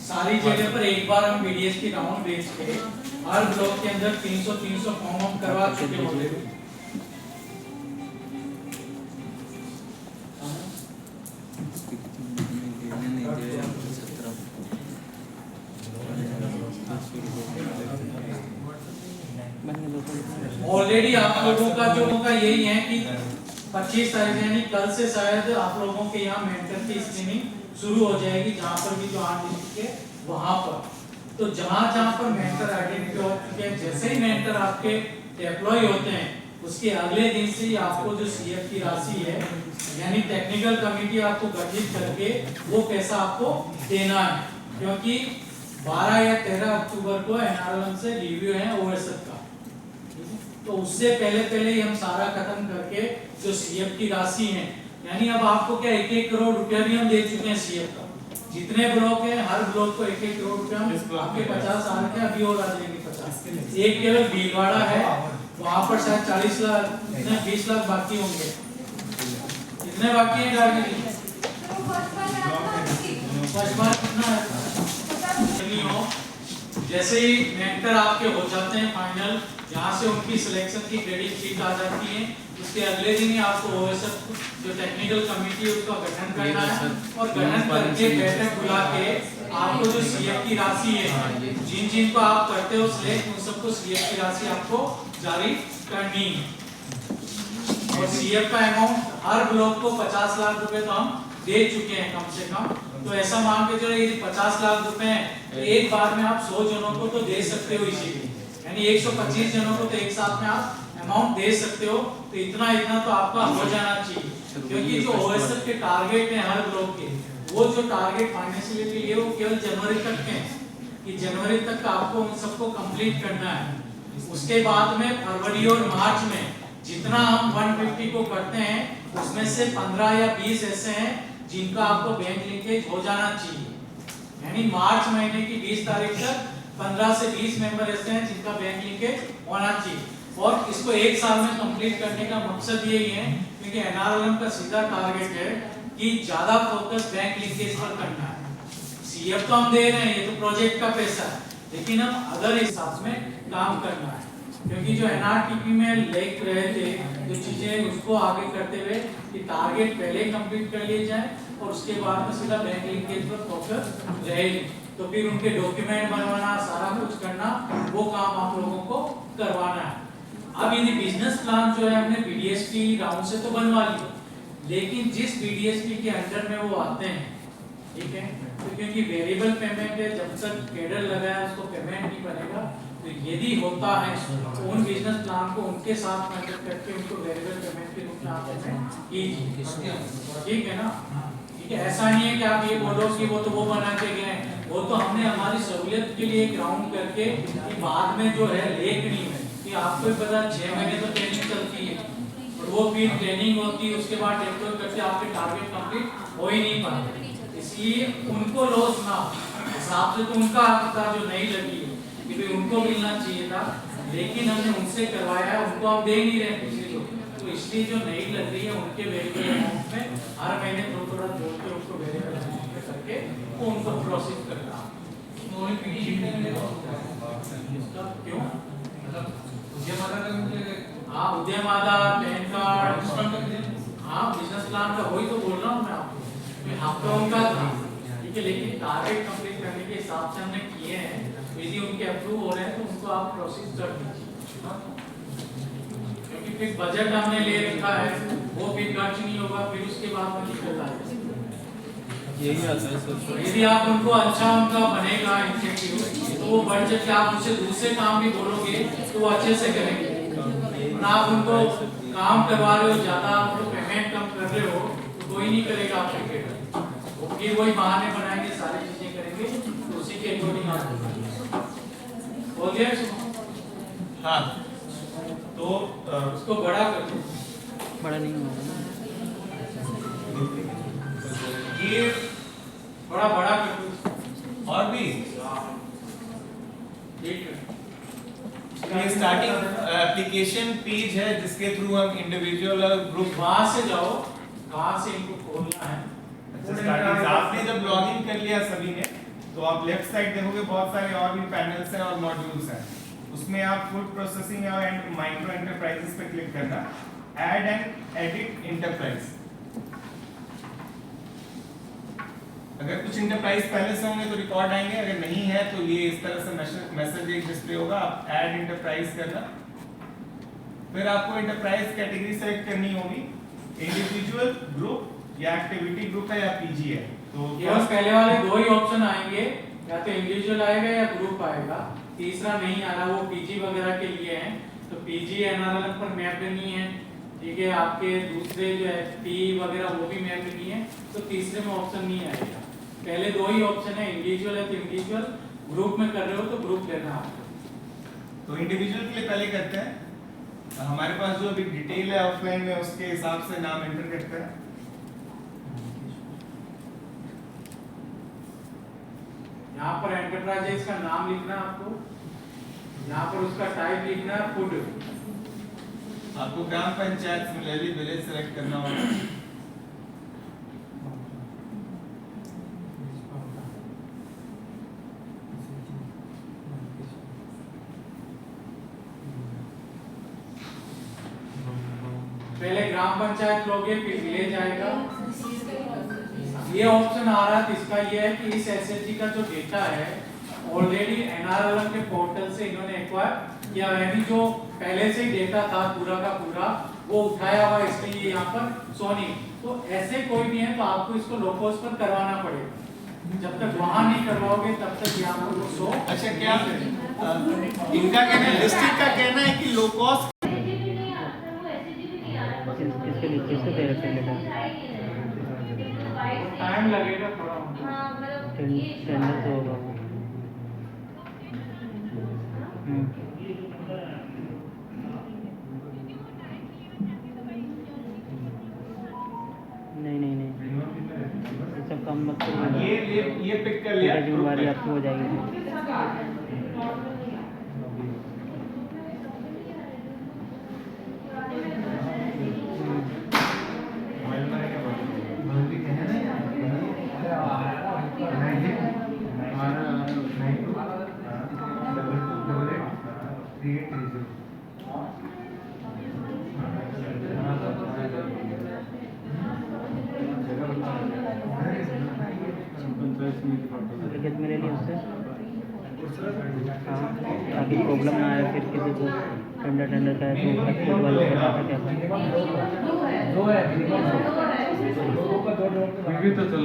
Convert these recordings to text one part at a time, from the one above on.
सारी जगह पर एक बार हम बीडीएस की राउंड भेज के हर ब्लॉक के अंदर 300 फॉर्म हम करवा चुके होंगे। ऑलरेडी आप लोगों का यही है कि 25 तारीख यानी कल से शायद आप लोगों के यहाँ मेंटर की स्क्रीनिंग शुरू हो जाएगी, जहाँ पर भी जो 8 डिस्ट्रिक्ट के वहां पर। तो जहाँ पर मेंटर आइडेंटिफाई हो चुके हैं, जैसे ही मेंटर आपके डिप्लॉय होते हैं उसके अगले दिन से ही आपको जो सीएफ की राशि है यानी टेक्निकल कमेटी आपको गठित करके वो पैसा आपको देना है, क्योंकि 12 या 13 अक्टूबर को एनआरएलएम से रिव्यू है ओएसएफ का। तो उससे पहले ही हम सारा खत्म करके जो सीएफ की राशि है, यानी अब आपको क्या 1-1 करोड़ रुपया भी हम दे चुके हैं सीएफ का। जितने ब्लॉक हैं हर ब्लॉक को 1-1 करोड़ रुपया आपके 50 आ रखे, अभी और आ जाएंगे 50। एक केवल भीलवाड़ा है, वहां पर शायद 40 लाख 20 लाख बाकी होंगे। कितने बाकी है टारगेट? कितना है? जैसे ही मेंटर आपके हो जाते हैं फाइनल, जहाँ से उनकी सिलेक्शन की क्रेडिट शीट आ जाती है, उसके अगले दिन ही आपको ओएसएफ जो टेक्निकल कमेटी है उसका गठन करना है और गठन करके बैठक बुला के आपको जो सीएफ की राशि है, जिन को आप करते हो सिलेक्ट, उन सबको सीएफ की राशि आपको जारी करनी है। और सीएफ का अमाउंट हर ब्लॉक को 50 लाख रुपए तो हम दे चुके हैं कम से कम। तो ऐसा मान के चलो यदि 50 लाख रुपए तो एक बार में आप 100 जनों को तो दे सकते हो इसी में, यानी 125 जनों को तो एक साथ में आप अमाउंट दे सकते हो। तो इतना तो आपका हो जाना चाहिए, क्योंकि जो ओएसएफ के टारगेट हैं हर ब्लॉक के, वो जो टारगेट फाइनेंशियल के लिए वो केवल जनवरी तक के हैं कि जनवरी तक आपको उन सबको कंप्लीट करना है। उसके बाद में फरवरी और मार्च में जितना हम 150 को करते हैं उसमें से 15 या 20 ऐसे हैं जिनका आपको बैंक लिंकेज हो जाना चाहिए, यानी मार्च महीने की 20 तारीख तक 15 से 20 मेंबर ऐसे हैं जिनका बैंक लिंकेज होना चाहिए। और इसको एक साल में कंप्लीट करने का मकसद यही है, क्योंकि एनआरएलएम का सीधा टारगेट है कि ज्यादा फोकस बैंक लिंकेज पर करना है। सीएफ तो हम दे रहे हैं, ये तो प्रोजेक्ट का पैसा है, लेकिन हम अदर हिसाब में काम करना है, क्योंकि जो एनआरटीपी में लिख रहे थे जो चीजें उसको आगे करते हुए कि टारगेट पहले कंप्लीट कर लिए जाए और उसके बाद में सीधा बैंक लिंकेज पर फोकस रहेगी। तो फिर उनके डॉक्यूमेंट बनवाना, सारा कुछ करना, वो काम आप लोगों को करवाना है। अब यदि बिजनेस प्लान जो है हमने बीडीएसपी राउंड से तो बनवा लिया, लेकिन जिस बीडीएसपी के अंडर में वो आते हैं, ठीक है, तो क्योंकि वेरिएबल पेमेंट है, जब तक कैडर लगाया उसको पेमेंट नहीं बनेगा। तो यदि होता है तो उन बिजनेस प्लान को उनके साथ कनेक्ट करके उनको वेरिएबल पेमेंट के रूप में आप पेमेंट कीजिए, ठीक है ना। ठीक है, ऐसा नहीं है कि आप ये बोलो कि वो तो वो बना के गए, वो तो हमने हमारी सहूलियत के लिए ग्राउंड करके कि बाद में जो है लेक नहीं है कि आपको पता 6 महीने तो ट्रेनिंग चलती है और वो फिर ट्रेनिंग होती है, उसके बाद डिप्लॉय करके आपके टारगेट कंप्लीट हो ही नहीं पाते। इसलिए उनको लॉस ना हिसाब से तो उनका हक था जो नहीं लगी है कि भाई उनको मिलना चाहिए था, लेकिन हमने उनसे करवाया है, उनको हम दे नहीं रहे किसी को। तो इसलिए जो नहीं लग रही है उनके वेरिएबल अमाउंट में हर महीने थोड़ा जोड़ के उनको वेरिएबल अमाउंट में करके वो उनको प्रोसेस करना। क्यों? हाँ, उद्यम आधार, पैन कार्ड, हाँ बिजनेस प्लान का वही तो बोल रहा हूँ मैं आपको। आपका उनका था, ठीक है, लेकिन टारगेट कंप्लीट करने के हिसाब से हमने किए हैं। यदि उनके अप्रूव हो रहे हैं तो उनको आप प्रोसेस कर दीजिए, क्योंकि फिर बजट हमने ले रखा है, वो फिर खर्च नहीं होगा, फिर उसके बाद में दिक्कत आएगी। यही आता है सर। यदि आप उनको अच्छा उनका बनेगा इंसेंटिव तो वो बढ़ जाके आप उनसे दूसरे काम भी बोलोगे तो वो अच्छे से करेंगे। और आप उनको काम करवा रहे हो ज्यादा, उनको पेमेंट कम कर रहे हो तो कोई नहीं करेगा आपके पेमेंट, वो फिर वही बहाने बनाएंगे, सारी चीजें करेंगे, तो उसी के अकॉर्डिंग आप हो गया। हाँ, तो उसको बड़ा कर दो, बड़ा नहीं होगा ये बड़ा कर दो और भी ठीक है। ये स्टार्टिंग एप्लीकेशन पेज है जिसके थ्रू हम इंडिविजुअल और ग्रुप वहां से जाओ, कहाँ से इनको खोलना है। स्टार्टिंग आपने जब लॉगिन कर लिया सभी ने तो आप लेफ्ट साइड देखोगे बहुत सारे और भी पैनल्स हैं और मॉड्यूल्स हैं, उसमें आप food processing and micro enterprises पे क्लिक करना, ऐड एंड एडिट इंटरप्राइज। अगर कुछ इंटरप्राइज पहले से होंगे तो रिकॉर्ड आएंगे, अगर नहीं है तो ये इस तरह से मैसेज एक डिस्प्ले होगा, आप ऐड इंटरप्राइज करना। फिर आपको इंटरप्राइज कैटेगरी सेलेक्ट करनी होगी, इंडिविजुअल, ग्रुप या एक्टिविटी ग्रुप है या पीजी है। तो केवल पहले वाले दो ही ऑप्शन आएंगे, या तो इंडिविजुअल आएगा या ग्रुप आएगा, तीसरा नहीं आ रहा, वो पीजी वगैरह के लिए है। तो पीजी एनआरएलएम पर मैप नहीं है, ठीक है, आपके दूसरे जो है पी वगैरह वो भी मैप नहीं है, तो तीसरे में ऑप्शन नहीं आएगा। पहले दो ही ऑप्शन है, इंडिविजुअल है तो इंडिविजुअल, ग्रुप में कर रहे हो तो ग्रुप लेना आपको। तो इंडिविजुअल के लिए पहले करते हैं, हमारे पास जो भी डिटेल है ऑफलाइन में उसके हिसाब से नाम एंटर करते हैं। यहाँ पर एंटरप्राइजेस का नाम लिखना है आपको, यहाँ पर उसका टाइप लिखना है फूड। आपको ग्राम पंचायत सिमिलरली विलेज सेलेक्ट करना होगा। पहले ग्राम पंचायत लोगे फिर विलेज आएगा। ये ऑप्शन आ रहा है, इसका ये है कि इस एसएचजी का जो डेटा है ऑलरेडी एनआरएलएम के पोर्टल से इन्होंने एक्वायर किया, यानी जो पहले से ही डेटा था पूरा का पूरा वो उठाया हुआ, इसलिए ये यहाँ पर सोनी। तो ऐसे कोई भी है तो आपको इसको लोकोस पर करवाना पड़ेगा, जब तक वहां नहीं करवाओगे तब तक यहाँ पर वो शो। अच्छा, क्या इनका कहना है, डिस्ट्रिक्ट का कहना है कि लो कॉस्ट किसके लिए किससे दे रखे डेटा? टाइम लगेगा थोड़ा, टेंडर तो होगा वो। नहीं नहीं नहीं, ये सब काम मत करो। ये पिक कर लिया, जिम्मेवारी आपकी हो जाएगी। लिखित मेरे लिए उससे, हाँ, ताकि प्रॉब्लम ना आए फिर किसी को टेंडर का है तो एक्चुअल वाले के पास क्या भी तो चल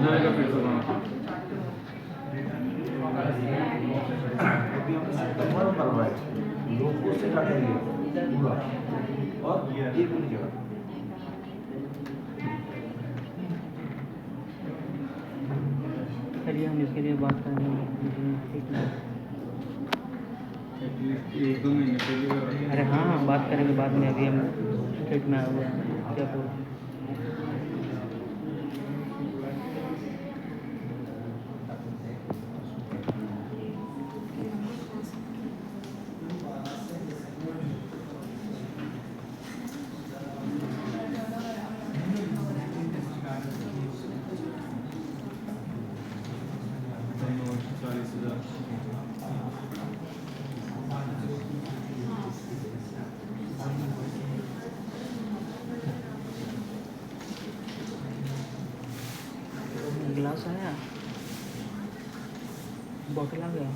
जाएगा फिर तो और ये पूरी जगह चलिए हम इसके लिए बात करेंगे, ठीक है। एक दो महीने पहले। अरे हाँ हाँ बात करेंगे बाद में, अभी हम स्टेट में आए हुए हैं क्या बोल। गिलास आया, बॉटल आ गया।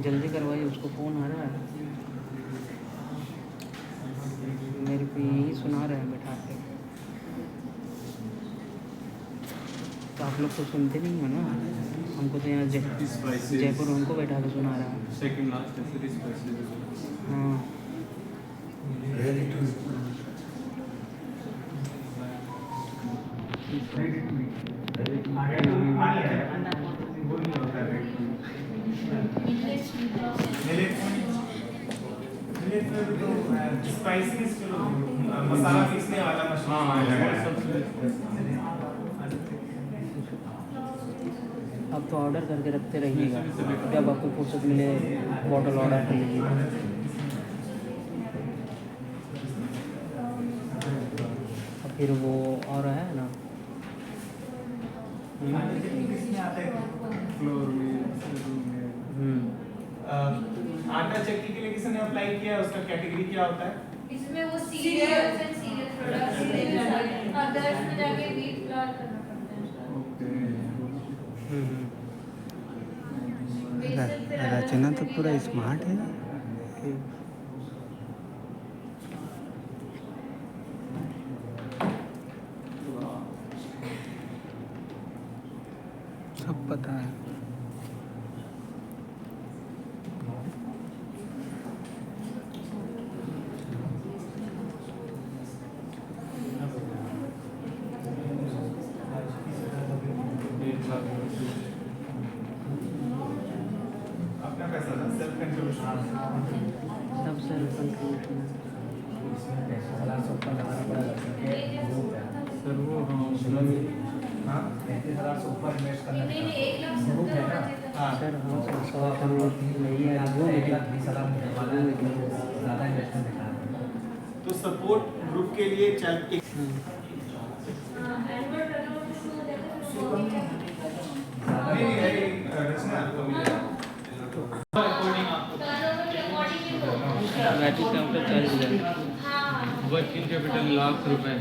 जल्दी करवाइए, उसको फ़ोन आ रहा है, मेरे को यही सुना रहे हैं बैठा के। तो आप लोग तो सुनते नहीं हो ना, हमको तो यहाँ जयपुर हमको बैठा के सुना रहा है। सेकंड लास्ट है फिर इस पैसे। हाँ स्पाइसी मसाला पीसने वाला आप तो ऑर्डर करके रखते रहिएगा, जब आपको फुर्सत मिले बॉटल ऑर्डर कर लीजिएगा। फिर वो और है ना किसमें आता है? फ्लोर में रूम में आटा चक्की के लिए किसी ने अप्लाई किया है, उसका कैटेगरी क्या होता है? इसमें वो cereals and cereal products others में जाके व्हीट फ्लावर करना पड़ता है। ओके बेसन फिर अलग रचना तो से पूरा भी स्मार्ट है। सब पता है। अपना पैसा था, सेल्फ कंट्रीब्यूशन। सब सेल्फ कंट्रीब्यूशन सर वो हाँ हाँ 35,000 से ऊपर इन्वेस्ट करना नहीं 1,70,000 हाँ सर हाँ सर 100 करोड़ नहीं है वो लेकिन 1,20,000 ज़्यादा इन्वेस्टमेंट दिखा रहे हैं। तो सपोर्ट ग्रुप के लिए चल एक एनुअल टर्नओवर शुरू हो जाता है तो नहीं है रचना आपको मिलेगा। रिकॉर्डिंग आपको टर्नओवर रिकॉर्डिंग में हो बैटरी काउंटर 40,000 हाँ वर्किंग कैपिटल लाख रुपए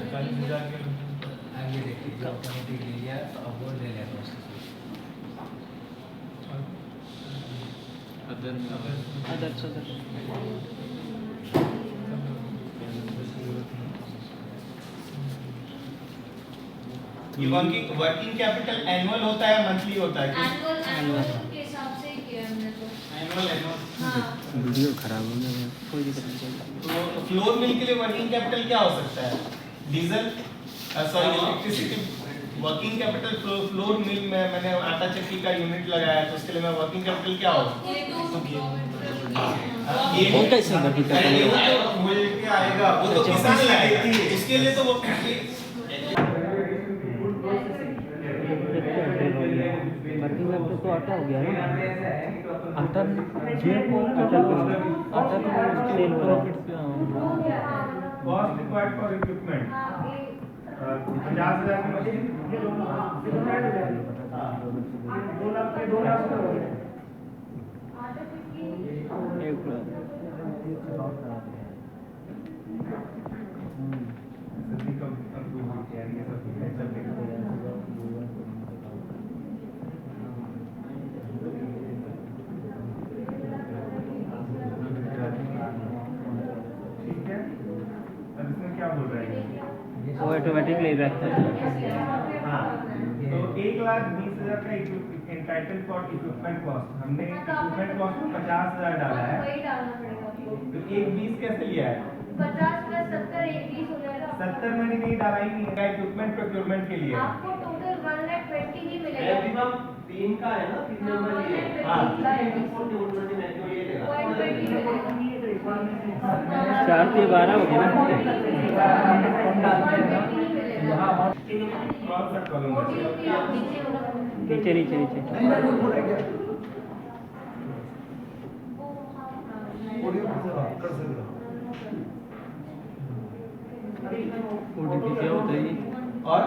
अब ये देखिए जो ऑटोमेटिक ले लिया तो अब वो ले लिया उससे other other working capital annual होता है मंथली होता है? एनुअल के हिसाब से ही किया हमने तो एनुअल हाँ वीडियो खराब हो गया। कोई दिक्कत नहीं चलता। तो फ्लोर मिल के लिए वर्किंग कैपिटल क्या हो सकता है? Diesel sorry electricity. Working capital flour mill में मैंने आटा चक्की का यूनिट लगाया है तो उसके लिए मैं वर्किंग कैपिटल क्या होगा? ये वो कैसे वर्किंग कैपिटल वो तो मिल के आएगा, वो तो किसान लाएगा, उसके लिए तो वो वर्किंग कैपिटल तो आटा हो गया ना आटा आटा सेल हो रहा है कॉस्ट रिक्वायर्ड फॉर इक्विपमेंट 50,000 की मशीन 2 लाख के 2 लाख एक लाख। ठीक है, अब इसमें क्या बोल रहे हैं? वो ऑटोमेटिक ले रहा है। हाँ, तो 1,20,000 का एंटाइटल फॉर इक्विपमेंट कॉस्ट हमने इक्विपमेंट कॉस्ट में 50,000 डाला है, वही डालना पड़ेगा आपको तो 1,20 कैसे लिया है? 50 प्लस 70 120 हो जाएगा 70 मैंने नहीं डाला ही नहीं है, इक्विपमेंट प्रोक्योरमेंट के लिए। आपको टोटल 1,20,000 ही मिलेगा 3 का है ना 3 नंबर ये हाँ। 4 से 12 हो गया ना। कौन सा कॉलम है? नीचे नीचे नीचे ओटीपी क्या होता है ये? और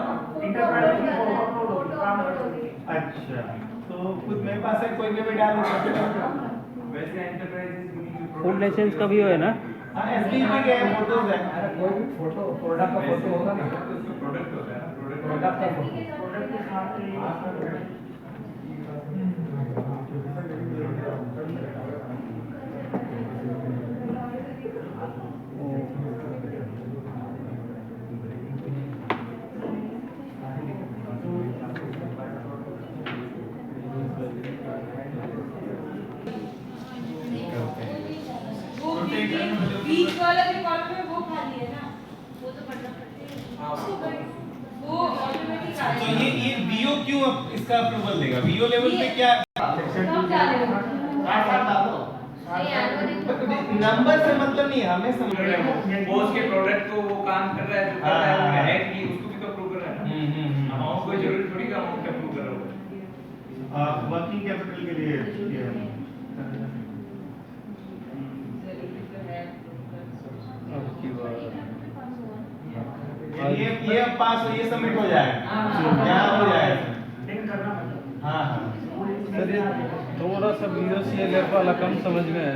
अच्छा, तो खुद मेरे पास है, कोई भी डाल सकता है। वैसे एंटरप्राइजेस फुल लाइसेंस का भी हो है ना। हाँ एसबी पे गए फोटोज है। कोई भी फोटो प्रोडक्ट का फोटो होगा ना प्रोडक्ट होता है ना, प्रोडक्ट का फोटो प्रोडक्ट के साथ बीच वाला जो कॉलम है वो खाली है ना, वो तो पढ़ना पड़ता है वो ऑटोमेटिक आ तो ये बीओ क्यों अब इसका अप्रूवल देगा? बीओ लेवल पे क्या कब डालेगा नहीं एनुअल नंबर से मतलब नहीं है, हमें समझ रहे हैं बोस के प्रोडक्ट को वो काम कर रहा है जो कर रहा है वो है कि उसको भी तो अप्रूव कर रहा है ना अमाउंट कोई जरूरी थोड़ी का अमाउंट अप्रूव कर रहा हो वर्किंग कैपिटल के लिए ये है। अब की बात ये अब पास हो, ये सबमिट हो जाएगा, यहाँ हो जाएगा। हाँ हाँ सर ये थोड़ा सा BOCL ऐप वाला कम समझ में है।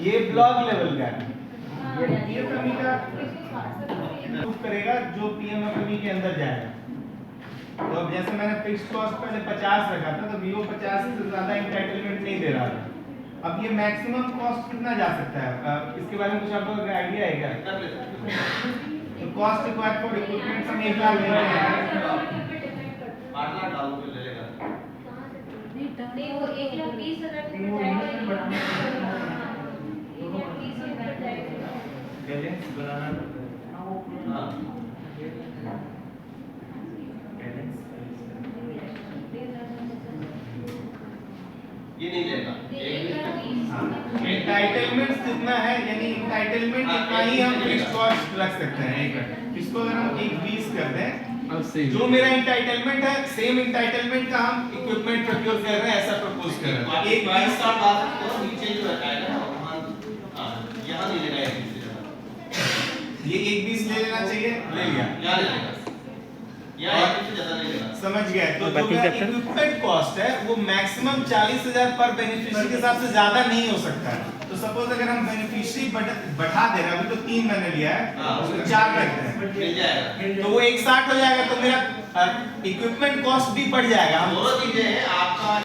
ये ब्लॉक लेवल का है, ये PMFME का प्रूफ करेगा जो PMFME के अंदर जाएगा। तो अब जैसे मैंने फिक्स्ड कॉस्ट पहले 50 रखा था, तो VO 50 से ज्यादा एंटाइटलमेंट नहीं दे रहा था। अब ये मैक्सिमम कॉस्ट कितना जा सकता है, इसके बारे में कुछ आप लोगों को आइडिया है क्या? तो कॉस्ट रिक्वायर्ड फॉर इक्विपमेंट हम 1 लाख लेते हैं, 8 लाख डालो तो ले लेगा। नहीं वो 1,20,000 में जाएगा। 1,20,000 में जाएगा। बैलेंस बनाना पड़ता है। हां ये नहीं लेगा। एंटाइटलमेंट कितना है, यानी एंटाइटलमेंट कितना ही हम फिक्स्ड कॉस्ट रख सकते हैं। एक मिनट, इसको अगर हम 1,20 कर दें, जो मेरा एंटाइटलमेंट है सेम एंटाइटलमेंट का हम इक्विपमेंट प्रोक्योर कर रहे हैं, ऐसा प्रपोज कर रहे हैं। एक 20 का बात तो नीचे जो आएगा ना वहां, हां यहां नहीं लेगा, ये 1,20 ले लेना चाहिए, ले लिया, यहां ले लेगा, यहां इससे ज्यादा नहीं लेगा। समझ गए। तो जो बाकी मेरा चैप्टर? इक्विपमेंट कॉस्ट है वो मैक्सिमम 40,000 पर बेनिफिशियरी के हिसाब से ज्यादा नहीं हो सकता है। तो सपोज अगर हम बेनिफिशियरी बढ़ा दे रहे हैं, अभी तो 3 मैंने लिया है, उसको 4 रखते हैं, मिल जाएगा, तो वो 160 हो जाएगा, तो मेरा इक्विपमेंट कॉस्ट भी बढ़ जाएगा। दोनों चीजें हैं आपका।